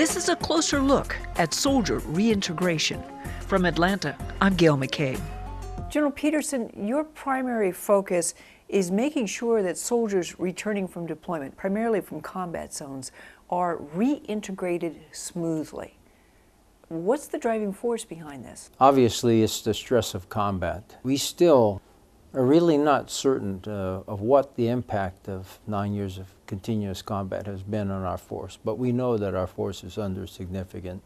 This is a closer look at soldier reintegration. From Atlanta, I'm Gail McCabe. General Peterson, your primary focus is making sure that soldiers returning from deployment, primarily from combat zones, are reintegrated smoothly. What's the driving force behind this? Obviously, it's the stress of combat. We still are really not certain of what the impact of 9 years of continuous combat has been on our force, but we know that our force is under significant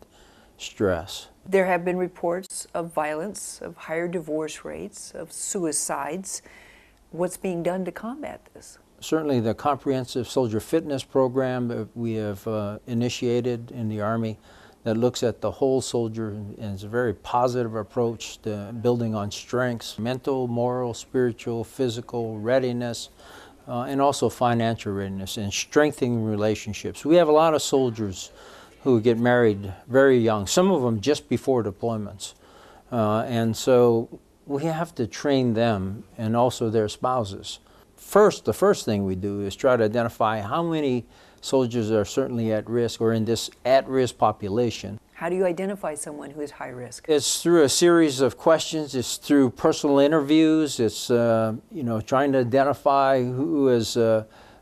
stress. There have been reports of violence, of higher divorce rates, of suicides. What's being done to combat this? Certainly the comprehensive soldier fitness program that we have initiated in the Army that looks at the whole soldier and is a very positive approach to building on strengths, mental, moral, spiritual, physical readiness, and also financial readiness and strengthening relationships. We have a lot of soldiers who get married very young, some of them just before deployments. And so we have to train them and also their spouses. The first thing we do is try to identify how many soldiers are certainly at risk or in this at-risk population. How do you identify someone who is high risk? It's through a series of questions. It's through personal interviews. It's trying to identify who has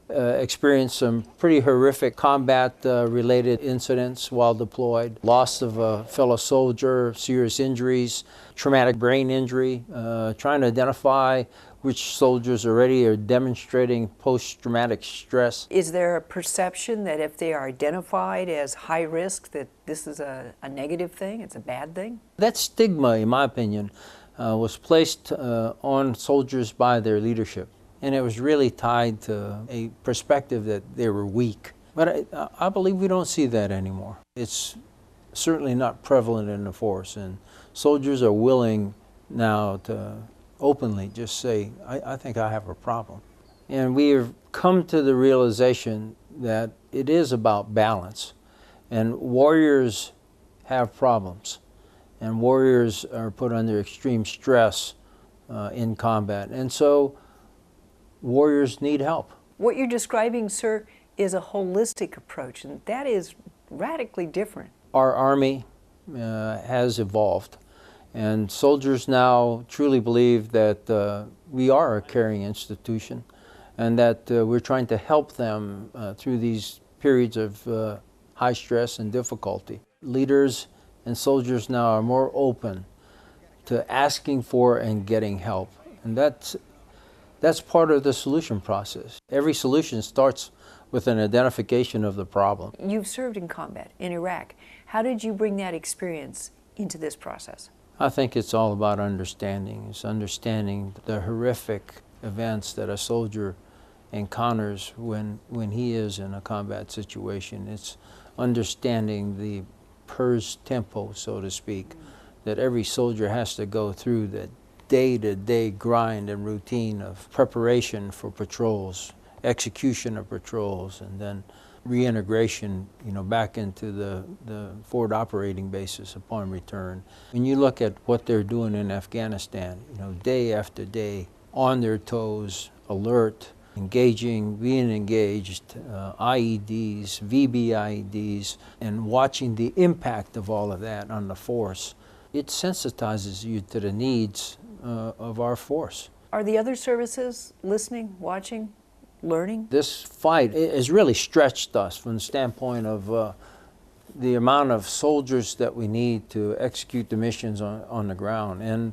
experienced some pretty horrific combat-related incidents while deployed, loss of a fellow soldier, serious injuries, traumatic brain injury, trying to identify which soldiers already are demonstrating post-traumatic stress. Is there a perception that if they are identified as high risk that this is a negative thing, it's a bad thing? That stigma, in my opinion, was placed on soldiers by their leadership. And it was really tied to a perspective that they were weak. But I believe we don't see that anymore. It's certainly not prevalent in the force, and soldiers are willing now to openly just say, I think I have a problem. And we have come to the realization that it is about balance. And warriors have problems. And warriors are put under extreme stress in combat. And so warriors need help. What you're describing, sir, is a holistic approach, and that is radically different. Our Army has evolved, and soldiers now truly believe that we are a caring institution and that we're trying to help them through these periods of high stress and difficulty. Leaders and soldiers now are more open to asking for and getting help, and that's part of the solution process. Every solution starts with an identification of the problem. You've served in combat in Iraq. How did you bring that experience into this process? I think it's all about understanding. It's understanding the horrific events that a soldier encounters when he is in a combat situation. It's understanding the PERS tempo, so to speak, that every soldier has to go through, that day-to-day grind and routine of preparation for patrols, execution of patrols, and then reintegration, back into the forward operating bases upon return. When you look at what they're doing in Afghanistan, day after day, on their toes, alert, engaging, being engaged, IEDs, VBIEDs, and watching the impact of all of that on the force, it sensitizes you to the needs of our force. Are the other services listening, watching, learning? This fight has really stretched us from the standpoint of the amount of soldiers that we need to execute the missions on the ground. And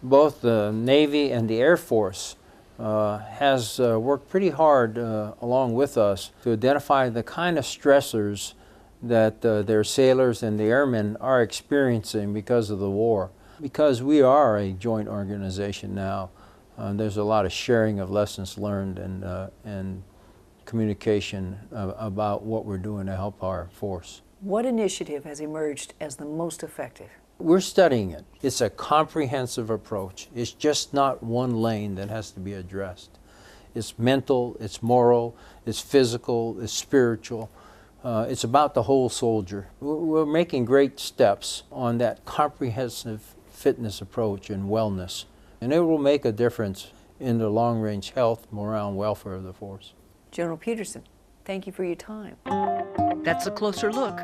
both the Navy and the Air Force has worked pretty hard along with us to identify the kind of stressors that their sailors and the airmen are experiencing because of the war. Because we are a joint organization now, there's a lot of sharing of lessons learned and communication about what we're doing to help our force. What initiative has emerged as the most effective? We're studying it. It's a comprehensive approach. It's just not one lane that has to be addressed. It's mental, it's moral, it's physical, it's spiritual. It's about the whole soldier. We're making great steps on that comprehensive fitness approach and wellness, and it will make a difference in the long-range health, morale, and welfare of the force. General Peterson, thank you for your time. That's a closer look.